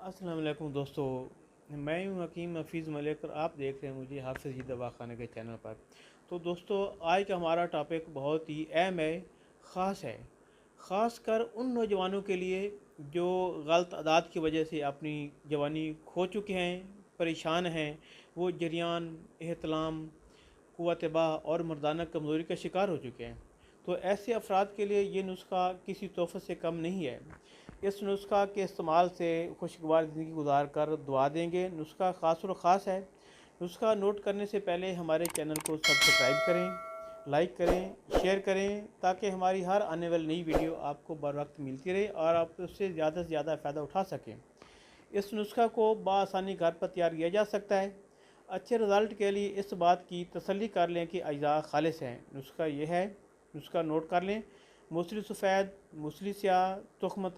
अस्सलाम वालेकुम दोस्तों, मैं हूं हकीम हफीज़ मलिक और आप देख रहे हैं मुझे हाफिज़ जी दवा खाने के चैनल पर। तो दोस्तों, आज का हमारा टॉपिक बहुत ही अहम है, ख़ास है। ख़ास कर उन नौजवानों के लिए जो गलत आदत की वजह से अपनी जवानी खो चुके हैं, परेशान हैं। वो जरियान, एहतलाम, क़ुव्वत बा और मर्दाना कमज़ोरी का शिकार हो चुके हैं। तो ऐसे अफराद के लिए ये नुस्खा किसी तोहफ़े से कम नहीं है। इस नुस्खा के इस्तेमाल से खुशगवार ज़िंदगी गुजार कर दुआ देंगे। नुस्खा ख़ास और ख़ास है। नुस्खा नोट करने से पहले हमारे चैनल को सब्सक्राइब करें, लाइक करें, शेयर करें, ताकि हमारी हर आने वाली नई वीडियो आपको बर वक्त मिलती रहे और आप उससे ज़्यादा से ज़्यादा फ़ायदा उठा सकें। इस नुस्खा को बआसानी घर पर तैयार किया जा सकता है। अच्छे रिज़ल्ट के लिए इस बात की तसल्ली कर लें कि अज्जा खालिस हैं। नुस्खा ये है, नुस्खा नोट कर लें। मूसली सफ़ेद, मूसली स्याह, तुख्म